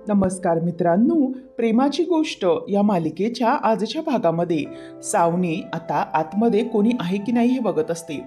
नमस्कार मित्रांनो, प्रेमाची गोष्ट या मालिकेच्या आजच्या भागामध्ये सावनी आता आतमध्ये कोणी आहे की नाही हे बघत असते.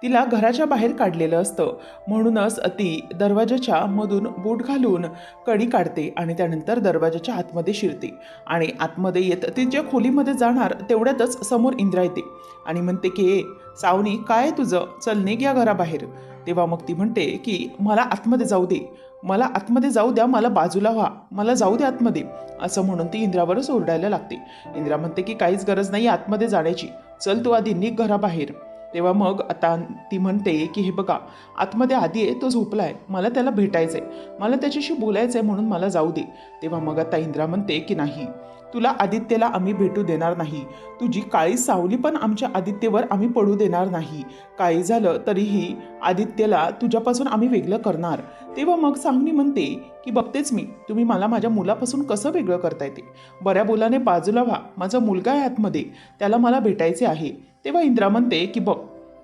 तिला घराच्या बाहेर काढलेलं असतं, म्हणूनच ती दरवाजाच्या मधून बूट घालून कडी काढते आणि त्यानंतर दरवाजाच्या आतमध्ये शिरते आणि आतमध्ये येत ती ज्या खोलीमध्ये जाणार तेवढ्यातच समोर इंद्रा येते आणि म्हणते की ए सावनी, काय तुझं, चल निघ या घराबाहेर. तेव्हा मग ती म्हणते की मला आतमध्ये जाऊ दे, मला आतमध्ये जाऊ द्या, मला बाजूला व्हा, मला जाऊ दे आतमध्ये, असं म्हणून ती इंद्रावरच ओरडायला लागते. इंद्रा म्हणते की काहीच गरज नाही आतमध्ये जाण्याची, चल तू आधी निघ घराबाहेर. तेव्हा मग आता ती म्हणते की हे बघा, आतमध्ये आधी आहे, तो झोपलाय, मला त्याला भेटायचंय, मला त्याच्याशी बोलायचंय, म्हणून मला जाऊ दे. तेव्हा मग आता इंद्रा म्हणते की नाही, तुला आदित्यला आम्ही भेटू देणार नाही, तुझी काळी सावली पण आमच्या आदित्यवर आम्ही पडू देणार नाही, काही झालं तरीही आदित्यला तुझ्यापासून आम्ही वेगळं करणार. तेव्हा मग सावनी म्हणते की बघतेच मी, तुम्ही मला माझ्या मुलापासून कसं वेगळं करता येते, बऱ्या बोलाने बाजूला व्हा, माझा मुलगा आहे आतमध्ये, त्याला मला भेटायचे आहे. तेव्हा इंद्रा म्हणते की बघ,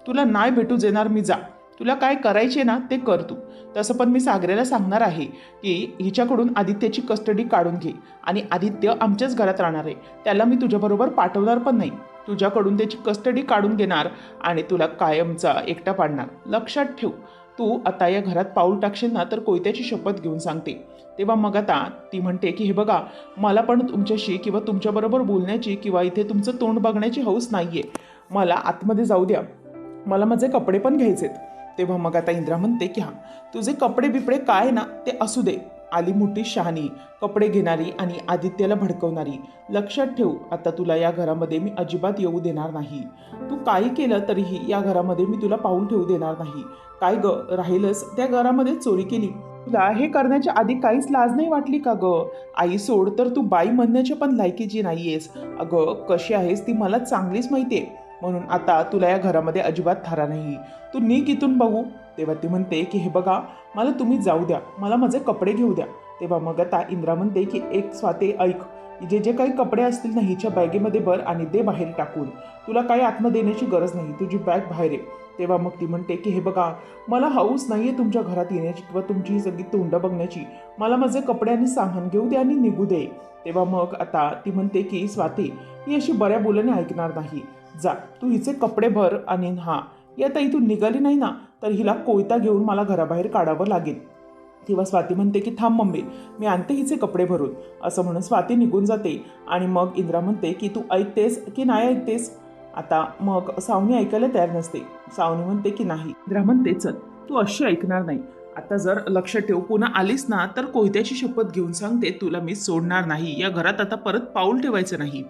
तुला नाही भेटू देणार मी, जा, तुला काय करायचे ना ते कर तू. तसं पण मी सागरेला सांगणार आहे की हिच्याकडून आदित्यची कस्टडी काढून घे आणि आदित्य आमच्याच घरात राहणार आहे, त्याला मी तुझ्याबरोबर पाठवणार पण नाही, तुझ्याकडून त्याची कस्टडी काढून घेणार आणि तुला कायमचा एकटा पाडणार. लक्षात ठेव, तू आता या घरात पाऊल टाकशील ना तर कोयत्याची शपथ घेऊन सांगते. तेव्हा मग आता ती म्हणते की हे बघा, मला पण तुमच्याशी किंवा तुमच्याबरोबर बोलण्याची किंवा इथे तुमचं तोंड बघण्याची हौस नाहीये, मला आतमध्ये जाऊ द्या, मला माझे कपडे पण घ्यायचेत. तेव्हा मग आता इंद्रा म्हणते की हां, तुझे कपडे बिपडे काय ना ते असू दे, आली मोठी शहाणी, कपडे घेणारी आणि आदित्यला भडकवणारी. लक्षात ठेव, आता तुला या घरामध्ये मी अजिबात येऊ देणार नाही, तू काही केलं तरीही या घरामध्ये मी तुला पाऊल ठेवू देणार नाही. काय ग, राहिलंच त्या घरामध्ये चोरी केली, तुला हे करण्याच्या आधी काहीच लाज नाही वाटली का ग? आई सोड तर तू बाई म्हणण्याच्या पण लायकीची नाहीयेस. अगं कशी आहेस ती मला चांगलीच माहितीये, म्हणून आता तुला या घरामध्ये अजिबात थारा नाही, तू निघ इथून बघू. तेव्हा ती म्हणते की हे बघा, मला तुम्ही जाऊ द्या, मला माझे कपडे घेऊ द्या. तेव्हा मग आता इंद्रा म्हणते की एक स्वाते ऐक, जे जे काही कपडे असतील ना हिच्या बॅगेमध्ये भर आणि दे बाहेर टाकून, तुला काही आतमध्ये देण्याची गरज नाही, तुझी बॅग बाहेर आहे. तेव्हा मग ती म्हणते की हे बघा, मला हौस नाही आहे तुमच्या घरात येण्याची किंवा तुमची ही सगळी तोंड बघण्याची, मला माझे कपडे आणि सामान घेऊ दे आणि निघू दे. तेव्हा मग आता ती म्हणते की स्वाती, ही अशी बऱ्या बोलाने ऐकणार नाही, जा तू हिचे कपडे भर आणि हां, ही आता इथून निघाली नाही ना तर हिला कोयता घेऊन मला घराबाहेर काढावं लागेल. तेव्हा स्वाती म्हणते की थांब मम्मी, मी आणते हिचे कपडे भरून, असं म्हणून स्वाती निघून जाते. आणि मग इंद्रा म्हणते की तू ऐकतेस की नाही ऐकतेस. आता मग सावनी ऐकायला तयार नसते, सावनी म्हणते की नाही. इंद्रा म्हणते चल, तू अशी ऐकणार नाही, आता जर लक्ष ठेव, पुन्हा आलीस ना तर कोयत्याची शपथ घेऊन सांगते, तुला मी सोडणार नाही, या घरात आता परत पाऊल ठेवायचं नाही,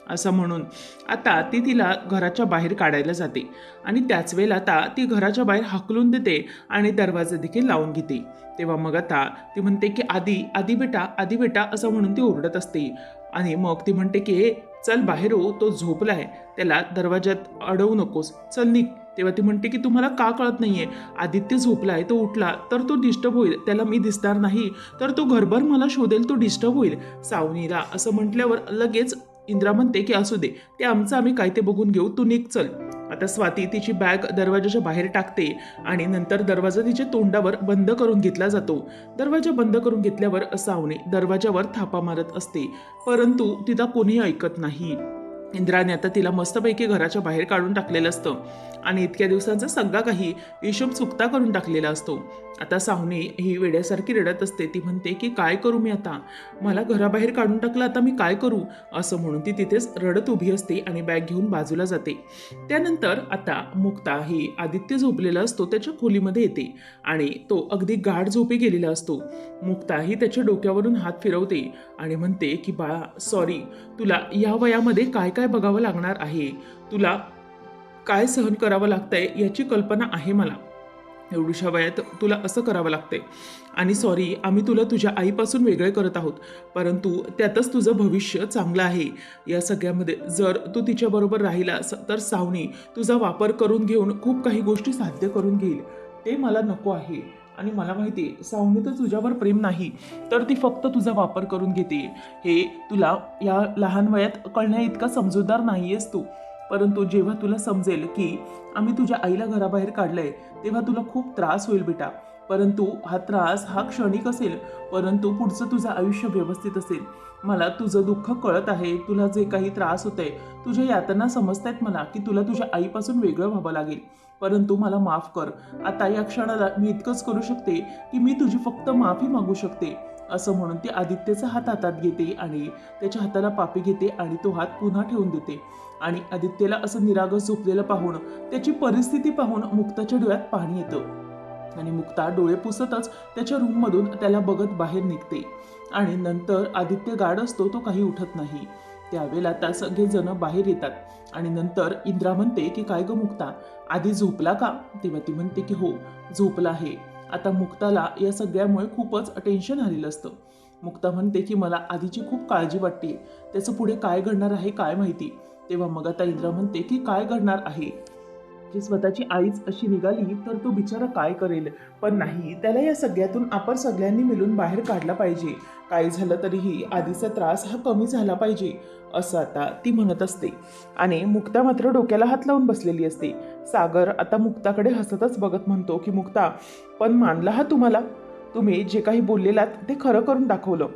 असं म्हणून आता ती तिला घराच्या बाहेर काढायला जाते. आणि त्याच वेळेला आता ती घराच्या बाहेर हाकलून देते आणि दरवाजा देखील लावून घेते. तेव्हा मग आता ती म्हणते की आधी आधी बेटा, आधी बेटा, असं म्हणून ती ओरडत असते. आणि मग ती म्हणते की हे चल बाहेर हो, तो झोपलाय, त्याला दरवाजात अडवू नकोस, चल निघ. तेव्हा ती म्हणते की तुम्हाला का कळत नाहीये, आदित्य झोपलाय, तो उठला तर तो डिस्टर्ब होईल, त्याला मी दिसणार नाही तर तो घरभर मला शोधेल, तो डिस्टर्ब होईल सावनीला, असं म्हटल्यावर लगेच इंद्रा म्हणते की असू दे, ते आमचं आम्ही काय ते बघून घेऊ, तू निघ चल. आता स्वाती तिची बॅग दरवाजाच्या बाहेर टाकते आणि नंतर दरवाजा तिच्या तोंडावर बंद करून घेतला जातो. दरवाजा बंद करून घेतल्यावर सावनी दरवाजावर थापा मारत असते, परंतु तिला कोणी ऐकत नाही. इंद्राने आता तिला मस्तपैकी घराच्या बाहेर काढून टाकलेलं असतं आणि इतक्या दिवसांचा सगळा काही हिशोब चुकता करून टाकलेला असतो. आता सावनी ही वेड्यासारखी रडत असते. ती म्हणते की काय करू मी आता, मला घराबाहेर काढून टाकलं, आता मी काय करू, असं म्हणून ती तिथेच रडत उभी असते आणि बॅग घेऊन बाजूला जाते. त्यानंतर आता मुक्ता ही आदित्य झोपलेला असतो त्याच्या खोलीमध्ये येते आणि तो अगदी गाढ झोपी गेलेला असतो. मुक्ता ही त्याच्या डोक्यावरून हात फिरवते आणि म्हणते की बाळा सॉरी, तुला या वयामध्ये काय काय बघावं लागणार आहे, तुला काय सहन करावं लागतंय याची कल्पना आहे मला, एवढ्याशा वयात तुला असं करावं लागतंय आणि सॉरी, आम्ही तुला तुझ्या आईपासून वेगळे करत आहोत, परंतु त्यातच तुझं भविष्य चांगलं आहे. या सगळ्यामध्ये जर तू तिच्याबरोबर राहिलास तर सावनी तुझा वापर करून घेऊन खूप काही गोष्टी साध्य करून घेईल, ते मला नको आहे. आणि मला माहिती आहे सावनी तर तुझ्यावर प्रेम नाही तर ती फक्त तुझा वापर करून घेते, हे तुला या लहान वयात कळण्या इतका समजूतदार नाहीयेस तू. परंतु जेव्हा तुला समजेल की आम्ही तुझ्या आईला घराबाहेर काढलंय तेव्हा तुला खूप त्रास होईल बेटा. परंतु हा त्रास हा क्षणिक असेल, परंतु पुढचं तुझं आयुष्य व्यवस्थित असेल. मला तुझं दुःख कळत आहे, तुला जे काही त्रास होतंय, तुझ्या यातना समजतायत मला की तुला तुझ्या आईपासून वेगळं व्हावं लागेल. परंतु मला माफ कर. आता या क्षणाला मी इतकंच करू शकते की मी तुझी फक्त माफी मागू शकते. असं म्हणून ती आदित्यचा हात हातात घेते आणि त्याच्या हाताला पापी घेते आणि तो हात पुन्हा ठेवून देते. आणि आदित्यला असं निरागस झोपलेलं पाहून, त्याची परिस्थिती पाहून मुक्ताच्या डोळ्यात पाणी येतं आणि मुक्ता डोळे पुसतच त्याच्या रूममधून त्याला बघत बाहेर निघते. आणि नंतर आदित्य गाढ असतो, तो काही उठत नाही. त्यावेळेला त्या सगळेजण बाहेर येतात आणि नंतर इंद्रा म्हणते की काय ग मुक्ता, आधी झोपला का? तेव्हा ती म्हणते की हो झोपला आहे. आता मुक्ताला या सगळ्यामुळे खूपच टेन्शन आलेलं असतं. मुक्ता म्हणते की मला आधीची खूप काळजी वाटते, त्याचं पुढे काय घडणार आहे काय माहिती. तेव्हा मग आता इंद्रा म्हणते की काय घडणार आहे, की स्वतःची आईच अशी निघाली तर तो बिचारा काय करेल. पण नाही, त्याला या सगळ्यातून आपण सगळ्यांनी मिळून बाहेर काढला पाहिजे. काही झालं तरीही आधीचा त्रास हा कमी झाला पाहिजे असं आता ती म्हणत असते. आणि मुक्ता मात्र डोक्याला हात लावून बसलेली असते. सागर आता मुक्ताकडे हसतच बघत म्हणतो की मुक्ता, पण मानला हा तुम्हाला, तुम्ही जे काही बोललेलात ते खरं करून दाखवलं.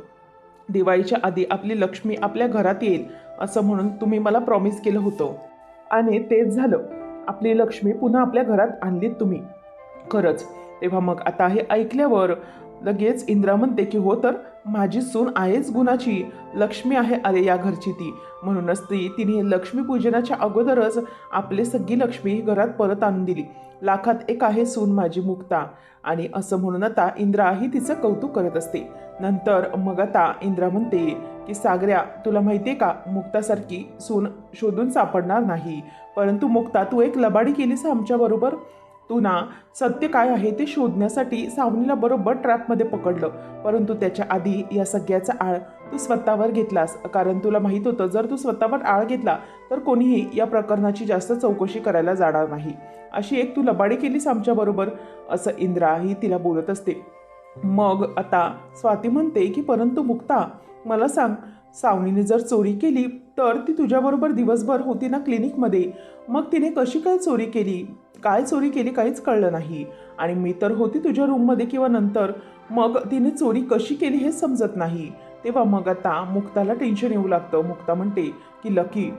दिवाळीच्या आधी आपली लक्ष्मी आपल्या घरात येईल असं म्हणून तुम्ही मला प्रॉमिस केलं होतं आणि तेच झालं. आपली लक्ष्मी पुन्हा आपल्या घरात आणलीत तुम्ही खरंच. तेव्हा मग आता हे ऐकल्यावर लगेच इंद्रा म्हणते की हो तर माझी सून आहेच गुणाची, लक्ष्मी आहे अरे या घरची ती. म्हणूनच तिने लक्ष्मीपूजनाच्या अगोदरच आपली सगळी लक्ष्मी घरात परत आणून दिली. लाखात एक आहे सून माझी मुक्ता. आणि असं म्हणून आता इंद्रा ही तिचं कौतुक करत असते. नंतर मग आता इंद्रा म्हणते की सागऱ्या, तुला माहितीये का, मुक्तासारखी सून शोधून सापडणार नाही. परंतु मुक्ता, तू एक लबाडी केलीस आमच्याबरोबर. तू ना सत्य काय आहे ते शोधण्यासाठी सावनीला बरोबर ट्रॅपमध्ये पकडलं, परंतु त्याच्या आधी या सगळ्याचा आळ तू स्वतःवर घेतलास. कारण तुला माहीत होतं जर तू स्वतःवर आळ घेतला तर कोणीही या प्रकरणाची जास्त चौकशी करायला जाणार नाही. अशी एक तू लबाडी केलीस आमच्याबरोबर, असं इंद्रा ही तिला बोलत असते. मग आता स्वाती म्हणते की परंतु मुक्ता मला सांग, सावनीने जर चोरी केली तर ती तुझ्याबरोबर दिवसभर होती ना क्लिनिकमध्ये, मग तिने कशी काय चोरी केली, काय चोरी केली काहीच कळलं नाही. आणि मी तर होती तुझ्या रूममध्ये किंवा नंतर, मग तिने चोरी कशी केली हे समजत नाही. तेव्हा मग आता मुक्ताला टेन्शन येऊ लागतं. मुक्ता म्हणते की लकी,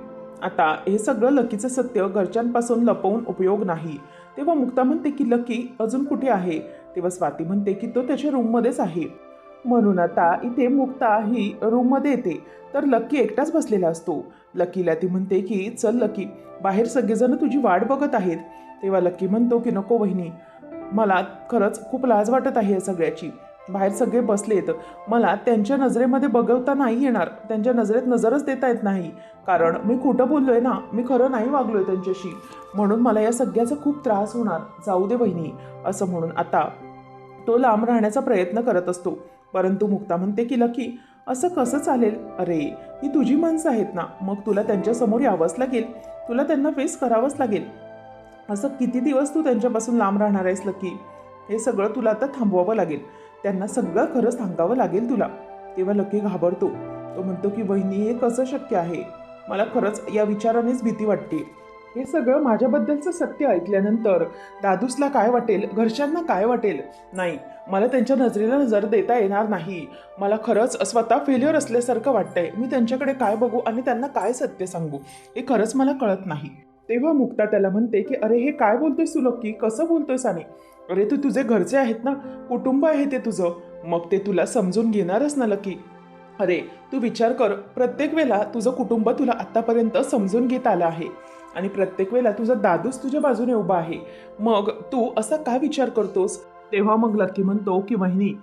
आता हे सगळं लकीचं सत्य घरच्यांपासून लपवून उपयोग नाही. तेव्हा मुक्ता म्हणते की लकी अजून कुठे आहे? तेव्हा स्वाती म्हणते की तो त्याच्या रूममध्येच आहे. म्हणून आता इथे मुक्ता ही रूममध्ये येते तर लकी एकटाच बसलेला असतो. लकीला ती म्हणते की चल लकी, बाहेर सगळेजण तुझी वाट बघत आहेत. तेव्हा लकी म्हणतो की नको वहिनी, मला खरंच खूप लाज वाटत आहे या सगळ्याची. बाहेर सगळे बसलेत, मला त्यांच्या नजरेमध्ये बघवता नाही येणार, त्यांच्या नजरेत नजरच देता येत नाही. कारण मी खोटं बोललोय ना, मी खरं नाही वागलोय त्यांच्याशी, म्हणून मला या सगळ्याचा खूप त्रास होणार. जाऊ दे वहिनी, असं म्हणून आता तो लांब राहण्याचा प्रयत्न करत असतो. परंतु मुक्ता म्हणते की लकी, असं कसं चालेल? अरे ही तुझी माणसं आहेत ना, मग तुला त्यांच्यासमोर यावंच लागेल, तुला त्यांना फेस करावंच लागेल. असं किती दिवस तू त्यांच्यापासून लांब राहणार आहेस लकी? हे सगळं तुला आता थांबवावं लागेल, त्यांना सगळं खरं सांगावं लागेल तुला. तेव्हा लकी घाबरतो. तो म्हणतो की वहिनी हे कसं शक्य आहे? मला खरंच या विचारानेच भीती वाटते. हे सगळं माझ्याबद्दलचं सत्य ऐकल्यानंतर दादूसला काय वाटेल, घरच्यांना काय वाटेल? नाही, मला त्यांच्या नजरेला नजर देता येणार नाही. मला खरंच स्वतः फेल्युअर असल्यासारखं वाटतंय. मी त्यांच्याकडे काय बघू आणि त्यांना काय सत्य सांगू हे खरंच मला कळत नाही. तेव्हा मुक्ता त्याला म्हणते की अरे हे काय बोलतोयस तू लकी, कसं बोलतोयस? आणि अरे तू तुझे घरचे आहेत ना, कुटुंब आहे ते तुझं, मग ते तुला समजून घेणारच ना लकी. अरे तू विचार कर, प्रत्येक वेळेला तुझं कुटुंब तुला आत्तापर्यंत समजून घेत आलं आहे आणि प्रत्येक वेळेला तुझा दादूच तुझ्या बाजूने उभा आहे, मग तू असा का विचार करतोस? तेव्हा मग लकी म्हणतो की वहिनी,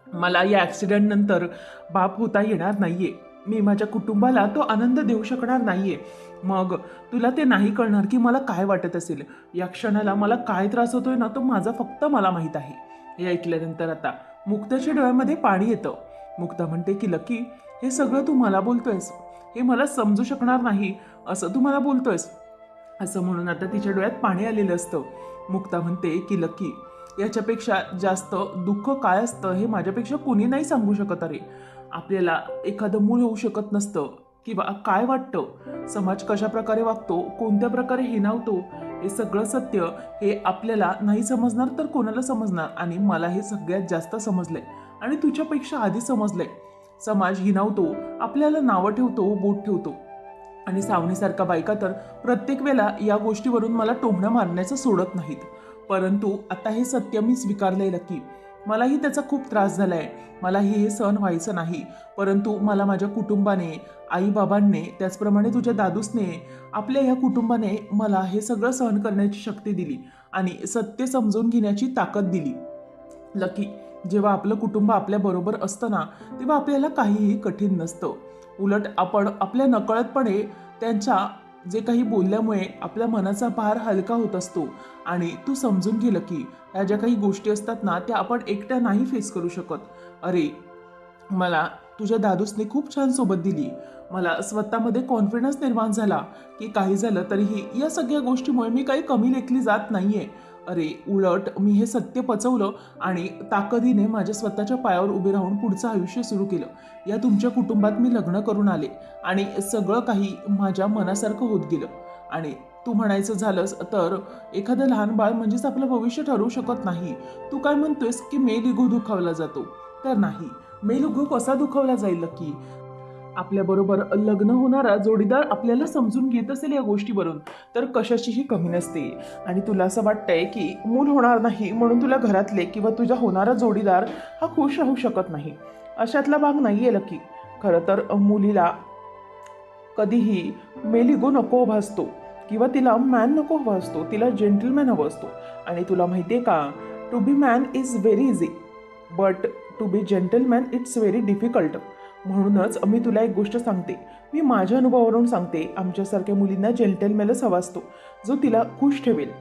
मला या ॲक्सिडेंट नंतर बाप होता येणार नाहीये, मी माझ्या कुटुंबाला तो आनंद देऊ शकणार नाहीये. मग तुला ते नाही कळणार की मला काय वाटत असेल, या क्षणाला मला काय त्रास होतोय ना, तो माझा फक्त मला माहीत आहे. हे ऐकल्यानंतर आता मुक्ताच्या डोळ्यामध्ये पाणी येतं. मुक्ता म्हणते की लकी, हे सगळं तू मला बोलतोयस, हे मला समजू शकणार नाही असं तू मला बोलतोयस, असं म्हणून आता तिच्या डोळ्यात पाणी आलेलं असतं. मुक्ता म्हणते की लकी, याच्यापेक्षा जास्त दुःख काय असतं हे माझ्यापेक्षा कोणी नाही सांगू शकत. अरे आपल्याला एखादं मूल होऊ शकत नसतं, किंवा काय वाटतं, समाज कशा प्रकारे वागतो, कोणत्या प्रकारे हिणावतो, हे सगळं सत्य हे आपल्याला नाही समजणार तर कोणाला समजणार. आणि मला हे सगळ्यात जास्त समजलंय आणि तुझ्यापेक्षा आधी समजलंय. समाज हिणावतो, आपल्याला नावं ठेवतो, बोट ठेवतो. आणि सावनीसारखा बायका तर प्रत्येक वेळेला या गोष्टीवरून मला टोमणं मारण्याचं सोडत नाहीत. परंतु आता हे सत्य मी स्वीकारलंय नक्की. मलाही त्याचा खूप त्रास झालाय, मलाही हे सहन व्हायचं नाही. परंतु मला माझ्या कुटुंबाने, आईबाबांनी, त्याचप्रमाणे तुझ्या दादूसने, आपल्या या कुटुंबाने मला हे सगळं सहन करण्याची शक्ती दिली आणि सत्य समजून घेण्याची ताकद दिली. लकी, जेव्हा आपलं कुटुंब आपल्या बरोबर असतं ना, तेव्हा आपल्याला काहीही कठीण नसतं. उलट आपण आपल्या नकळतपणे त्यांच्या जे काही बोलल्यामुळे आपल्या मनाचा भार हलका होत असतो. आणि तू समजून घे की ह्या ज्या काही गोष्टी असतात ना, त्या आपण एकट्या नाही फेस करू शकत. अरे, मला तुझ्या दादूसने खूप छान सोबत दिली. मला स्वतःमध्ये कॉन्फिडन्स निर्माण झाला की काही झालं तरीही या सगळ्या गोष्टीमुळे मी काही कमी लेखली जात नाहीये. अरे, उलट मी हे सत्य पचवलं आणि ताकदीने माझ्या स्वतःच्या पायावर उभे राहून पुढचं आयुष्य सुरू केलं. या तुमच्या कुटुंबात मी लग्न करून आले आणि सगळं काही माझ्या मनासारखं होत गेलं. आणि तू म्हणायचं झालंस तर एखादं लहान बाळ म्हणजेच आपलं भविष्य ठरवू शकत नाही. तू काय म्हणतोयस की मेल इगो दुखावला जातो? तर नाही, मेल इगो कसा दुखावला जाईल की आपल्याबरोबर लग्न होणारा जोडीदार आपल्याला समजून घेत असेल या गोष्टीवरून तर कशाचीही कमी नसते. आणि तुला असं वाटतंय की मूल होणार नाही म्हणून तुला घरातले किंवा तुझा होणारा जोडीदार हा खुश राहू शकत नाही, अशातला भाग नाहीये लकी. खरं तर मुलीला कधीही मेल इगो नको हवा असतो किंवा तिला मॅन नको हवा असतो, तिला जेंटलमॅन हवं असतो. आणि तुला माहिती आहे का, to be man is very easy but to be gentleman it's very difficult. म्हणूनच मी तुला एक गोष्ट सांगते, मी माझ्या अनुभवावरून सांगते. आमच्यासारख्या मुलींना जेंटलमॅनच हवा असतो, जो तिला खुश ठेवेल,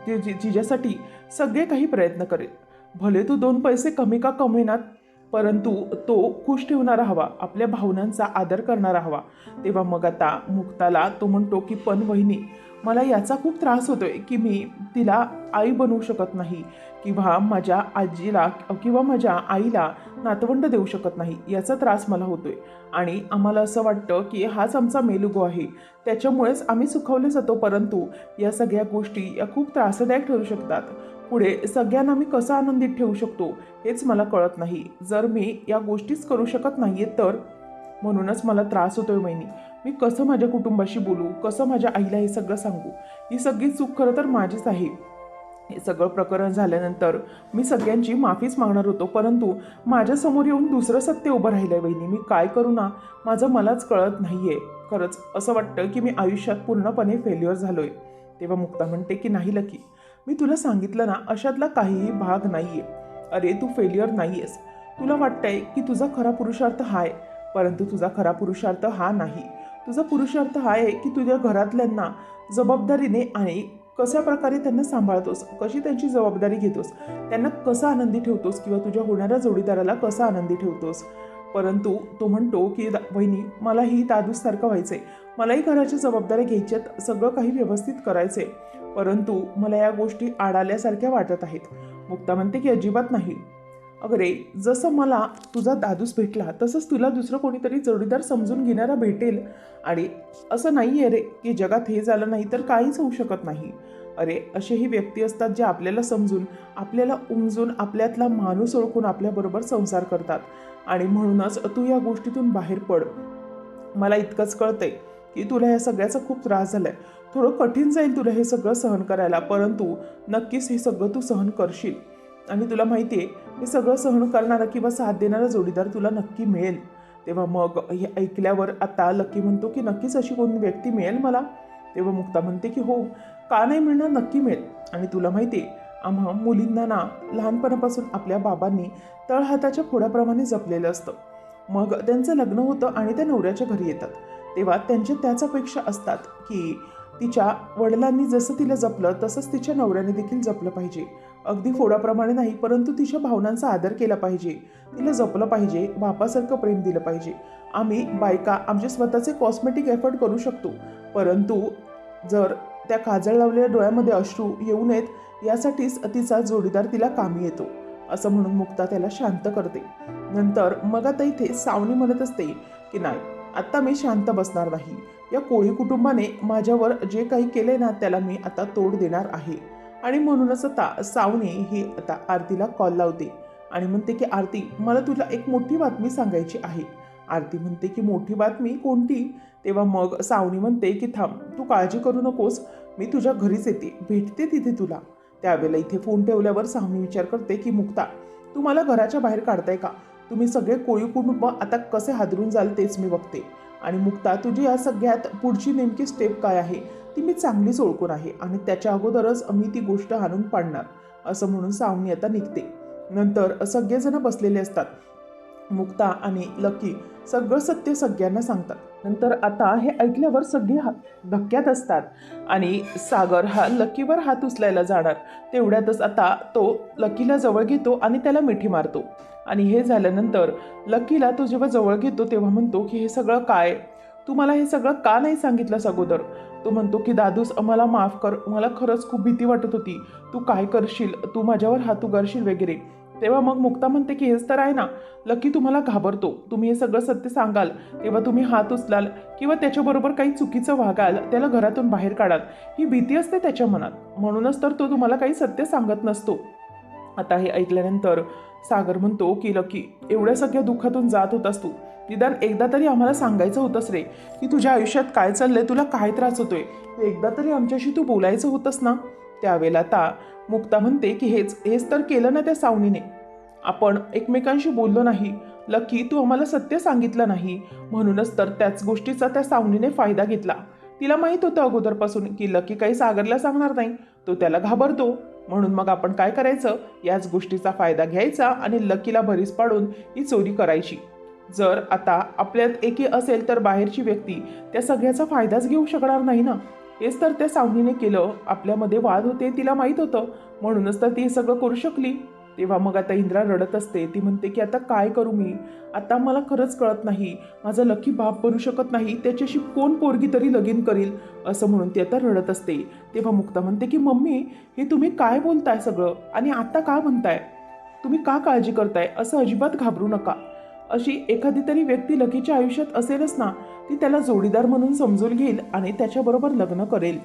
तिच्यासाठी सगळे काही प्रयत्न करेल. भले तू 2 पैसे कमी का कमविनात, परंतु तो खुश ठेवणारा हवा, आपल्या भावनांचा आदर करणारा हवा. तेव्हा मग आता मुक्ताला तो म्हणतो की पण वहिनी, मला याचा खूप त्रास होतोय की मी तिला आई बनवू शकत नाही किंवा माझ्या आजीला किंवा माझ्या आईला नातवंड देऊ शकत नाही, याचा त्रास मला होतोय. आणि आम्हाला असं वाटतं की हाच आमचा मेलुगो आहे, त्याच्यामुळेच आम्ही सुखावले जातो. परंतु या सगळ्या गोष्टी या खूप त्रासदायक ठरू शकतात. पुढे सगळ्यांना मी कसं आनंदित ठेवू शकतो हेच मला कळत नाही, जर मी या गोष्टीच करू शकत नाहीये तर. म्हणूनच मला त्रास होतोय वहिनी. मी कसं माझ्या कुटुंबाशी बोलू, कसं माझ्या आईला हे सगळं सांगू. ही सगळी चूक खरं तर माझीच आहे. हे सगळं प्रकरण झाल्यानंतर मी सगळ्यांची माफीच मागणार होतो, परंतु माझ्यासमोर येऊन दुसरं सत्य उभं राहिलंय वहिनी. मी काय करू ना, माझं मलाच कळत नाहीये. खरंच असं वाटतं की मी आयुष्यात पूर्णपणे फेल्युअर झालोय. तेव्हा मुक्ता म्हणते की नाही लकी, मी तुला सांगितलं ना, अशातला काहीही भाग नाहीये. अरे, तू फेल्युअर नाहीयेस. तुला वाटतंय की तुझा खरा पुरुषार्थ हा आहे, परंतु तुझा खरा पुरुषार्थ हा नाही. तुझा पुरुषार्थ हा आहे की तुझ्या घरातल्यांना जबाबदारीने आणि कशा प्रकारे त्यांना सांभाळतोस, कशी त्यांची जबाबदारी घेतोस, त्यांना कसा आनंदी ठेवतोस किंवा तुझ्या होणाऱ्या जोडीदाराला कसा आनंदी ठेवतोस. परंतु तो म्हणतो की वहिनी, मलाही दादूसारखं व्हायचंय, मलाही घराच्या जबाबदाऱ्या घ्यायच्यात, सगळं काही व्यवस्थित करायचंय, परंतु मला या गोष्टी आडाल्यासारख्या वाटत आहेत. मुक्ता म्हणते की अजिबात नाही. अगरे, जसं मला तुझा दादूस भेटला तसंच तुला दुसरं कोणीतरी जोडीदार समजून घेणारा भेटेल. आणि असं नाही आहे रे की जगात हे झालं नाही तर काहीच होऊ शकत नाही. अरे, असेही व्यक्ती असतात जे आपल्याला समजून, आपल्याला उमजून, आपल्यातला माणूस ओळखून आपल्याबरोबर संसार करतात. आणि म्हणूनच तू या गोष्टीतून बाहेर पड. मला इतकंच कळतंय की तुला या सगळ्याचा खूप त्रास झालाय. थोडं कठीण जाईल तुला हे सगळं सहन करायला, परंतु नक्कीच हे सगळं तू सहन करशील. आणि तुला माहिती आहे, हे सगळं सहन करणारा किंवा साथ देणारा जोडीदार तुला नक्की मिळेल. तेव्हा मग हे ऐकल्यावर आता लकी म्हणतो की नक्कीच अशी कोणी व्यक्ती मिळेल मला. तेव्हा मुक्ता म्हणते की हो, का नाही मिळणार, नक्की मिळेल. आणि तुला माहिती आहे, आम्हा मुलींना ना लहानपणापासून आपल्या बाबांनी तळहाताच्या फोडाप्रमाणे जपलेलं असतं. मग त्यांचं लग्न होतं आणि त्या नवऱ्याच्या घरी येतात, तेव्हा त्यांच्या त्याच अपेक्षा असतात की तिच्या वडिलांनी जसं तिला जपलं तसंच तिच्या नवऱ्याने देखील जपलं पाहिजे. अगदी फोडाप्रमाणे नाही, परंतु तिच्या भावनांचा आदर केला पाहिजे, तिला जपलं पाहिजे, बापासारखं प्रेम दिलं पाहिजे. आम्ही बायका आमचे स्वतःचे कॉस्मेटिक एफर्ट करू शकतो, परंतु जर त्या काजळ लावलेल्या डोळ्यामध्ये अश्रू येऊ नयेत यासाठीच तिचा जोडीदार तिला कामी येतो, असं म्हणून मुक्ता त्याला शांत करते. नंतर मग आता इथे सावनी म्हणत असते की नाही, आता मी शांत बसणार नाही. या कोळी कुटुंबाने माझ्यावर जे काही केले ना त्याला मी आता तोड देणार आहे. आणि म्हणूनच आता सावनी ही आता आरतीला कॉल लावते आणि म्हणते की आरती, मला तुला एक मोठी बातमी सांगायची आहे. आरती म्हणते की मोठी बातमी कोणती? तेव्हा मग सावनी म्हणते की थांब, तू काळजी करू नकोस, मी तुझ्या घरीच येते, भेटते तिथे तुला. त्यावेळेला इथे फोन ठेवल्यावर सावनी विचार करते की मुक्ता, तू मला घराच्या बाहेर काढताय का? तुम्ही सगळे कोळी कुटुंब आता कसे हादरून जाल तेच मी बघते. आणि मुक्ता, तुझी या सगळ्यात पुढची नेमकी स्टेप काय आहे ती मी चांगलीच ओळखून आहे आणि त्याच्या अगोदरच मी ती गोष्ट हाणून पाडणार, असं म्हणून सावनी आता निघते. नंतर सगळेजण बसलेले असतात. मुक्ता आणि लकी सगळं सत्य सगळ्यांना सांगतात. नंतर आता हे ऐकल्यावर सगळे धक्क्यात असतात आणि सागर हा लकीवर हात उचलायला जाणार. तेवढ्यातच आता तो लकीला जवळ घेतो आणि त्याला मिठी मारतो. आणि हे झाल्यानंतर लकीला तो जेव्हा जवळ घेतो तेव्हा म्हणतो की हे सगळं काय, तू मला हे सगळं का नाही सांगितलंस अगोदर? तो म्हणतो की दादूस, मला माफ कर, मला खरंच खूप भीती वाटत होती, तू काय करशील, तू माझ्यावर हात उगारशील वगैरे. तेव्हा मग मुक्ता म्हणते की हेच तर आहे ना, लकी तुम्हाला घाबरतो, तुम्ही हे सगळं सत्य सांगाल तेव्हा तुम्ही हात उचलाल किंवा त्याच्याबरोबर काही चुकीचं वागाल, त्याला घरातून बाहेर काढाल, ही भीती असते त्याच्या मनात, म्हणूनच तर तो तुम्हाला काही सत्य सांगत नसतो. आता हे ऐकल्यानंतर सागर म्हणतो की लकी, एवढ्या सगळ्या दुःखातून जात होतास तू, निदान एकदा तरी आम्हाला सांगायचं होतंस रे की तुझ्या आयुष्यात काय चाललंय, तुला काय त्रास होतोय, एकदा तरी आमच्याशी तू बोलायचं होतंस ना. त्यावेळेला आता मुक्ता म्हणते की हेच तर केलं ना त्या सावनीने, आपण एकमेकांशी बोललो नाही, लकी तू आम्हाला सत्य सांगितलं नाही, म्हणूनच तर त्याच गोष्टीचा त्या सावनीने फायदा घेतला. तिला माहीत होतं अगोदरपासून की लकी काही सागरला सांगणार नाही, तो त्याला घाबरतो, म्हणून मग आपण काय करायचं, याच गोष्टीचा फायदा घ्यायचा आणि लकीला भरीस पाडून ही चोरी करायची. जर आता आपल्यात एकी असेल तर बाहेरची व्यक्ती त्या सगळ्याचा फायदाच घेऊ शकणार नाही ना. हेच तर त्या सावनीने केलं, आपल्यामध्ये वाद होते तिला माहीत होतं, म्हणूनच तर ती हे सगळं करू शकली. तेव्हा मग आता इंद्रा रडत असते. ती म्हणते की आता काय करू मी, आता मला खरंच कळत नाही, माझा लकी बाप बनू शकत नाही, त्याच्याशी कोण पोरगी तरी लगीन करील, असं म्हणून ती आता रडत असते. तेव्हा मुक्ता म्हणते की मम्मी, हे तुम्ही काय बोलताय सगळं, आणि आता का म्हणताय, तुम्ही का काळजी करताय, असं अजिबात घाबरू नका. अशी एखादी तरी व्यक्ती लकीच्या आयुष्यात असेलच ना, ती त्याला जोडीदार म्हणून समजून घेईल आणि त्याच्याबरोबर लग्न करेल.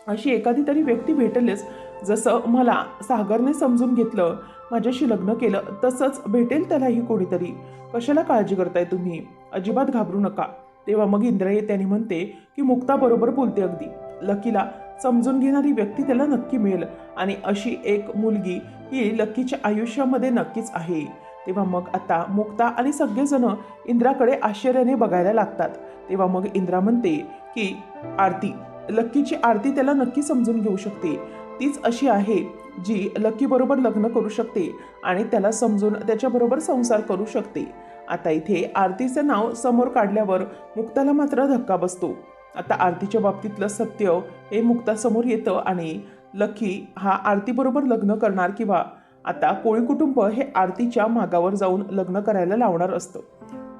अशी एखादी तरी व्यक्ती भेटेलच, जसं मला सागरने समजून घेतलं, माझ्याशी लग्न केलं, तसंच भेटेल त्यालाही कोणीतरी. कशाला काळजी करताय तुम्ही, अजिबात घाबरू नका. तेव्हा मग इंद्रा येते आणि म्हणते की मुक्ता बरोबर बोलते, अगदी लकीला समजून घेणारी व्यक्ती त्याला नक्की मिळेल आणि अशी एक मुलगी ही लकीच्या आयुष्यामध्ये नक्कीच आहे. तेव्हा मग आता मुक्ता आणि सगळेजण इंद्राकडे आश्चर्याने बघायला लागतात. तेव्हा मग इंद्रा म्हणते की आरती, लक्कीची आरती त्याला नक्की समजून घेऊ शकते, तीच अशी आहे जी लकी बरोबर लग्न करू शकते आणि त्याला समजून त्याच्याबरोबर संसार करू शकते. आता इथे आरतीचं नाव समोर काढल्यावर मुक्ताला मात्र धक्का बसतो. आता आरतीच्या बाबतीतलं सत्य हे मुक्तासमोर येतं आणि लकी हा आरतीबरोबर लग्न करणार किंवा आता कोळी कुटुंब हे आरतीच्या मागावर जाऊन लग्न करायला लावणार असतं.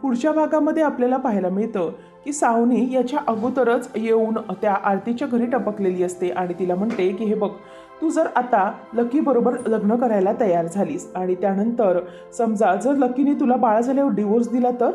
पुढच्या भागामध्ये आपल्याला पाहायला मिळतं की सावनी याच्या अगोदरच येऊन त्या आरतीच्या घरी टपकलेली असते आणि तिला म्हणते की हे बघ, तू जर आता लकी बरोबर लग्न करायला तयार झालीस आणि त्यानंतर समजा जर लकीने तुला बाळ झाल्यावर डिवोर्स दिला तर,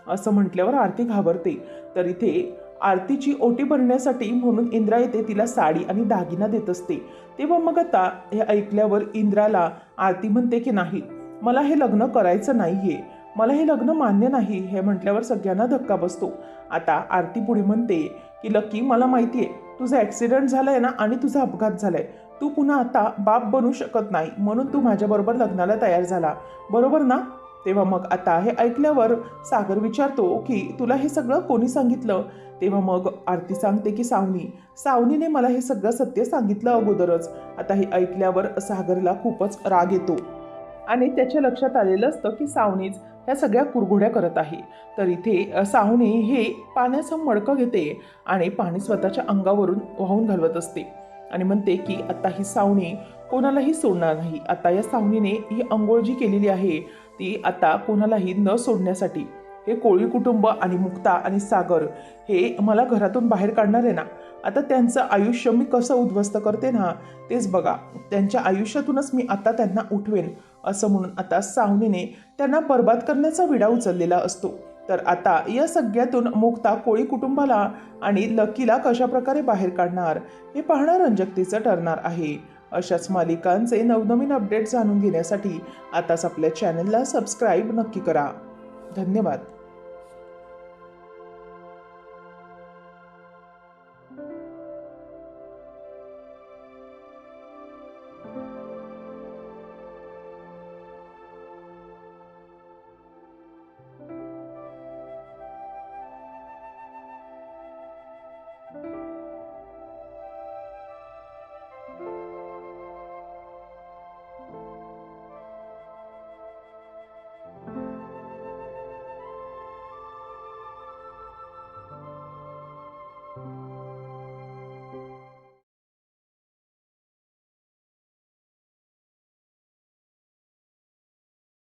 असं म्हटल्यावर आरती घाबरते. तर इथे आरतीची ओटी भरण्यासाठी म्हणून इंद्रा येते, तिला साडी आणि दागिना देत असते. तेव्हा मग आता हे ऐकल्यावर इंद्राला आरती म्हणते की नाही, मला हे लग्न करायचं नाहीये, मला हे लग्न मान्य नाही. हे म्हटल्यावर सगळ्यांना धक्का बसतो. आता आरती पुढे म्हणते की लकी, मला माहिती आहे तुझा ॲक्सिडेंट झालाय ना आणि तुझा अपघात झालाय, तू पुन्हा आता बाप बनू शकत नाही, म्हणून तू माझ्याबरोबर लग्नाला तयार झाला, बरोबर ना. तेव्हा मग आता हे ऐकल्यावर सागर विचारतो की तुला हे सगळं कोणी सांगितलं. तेव्हा मग आरती सांगते की सावनीने मला हे सगळं सत्य सांगितलं अगोदरच. आता हे ऐकल्यावर सागरला खूपच राग येतो आणि त्याच्या लक्षात आलेलं असतं की सावनीच ह्या सगळ्या कुरघोड्या करत आहे. तर इथे सावनी हे पाण्याचं मडकं घेते आणि पाणी स्वतःच्या अंगावरून वाहून घालवत असते आणि म्हणते की आता ही सावनी कोणालाही सोडणार नाही. आता या सावनीने ही अंघोळ जी केलेली आहे ती आता कोणालाही न सोडण्यासाठी हे कोळी कुटुंब आणि मुक्ता आणि सागर हे मला घरातून बाहेर काढणार आहे ना, आता त्यांचं आयुष्य मी कसं उद्ध्वस्त करते ना तेच बघा, त्यांच्या आयुष्यातूनच मी आता त्यांना उठवेन, असं म्हणून आता सावनीने त्यांना बर्बाद करण्याचा विडा उचललेला असतो. तर आता या सगळ्यातून मुक्ता कोळी कुटुंबाला आणि लकीला कशा प्रकारे बाहेर काढणार हे पाहणं रंजकतेचं ठरणार आहे. अशाच मालिकांचे नवनवीन अपडेट जाणून घेण्यासाठी आताच आपल्या चॅनलला सबस्क्राईब नक्की करा. धन्यवाद.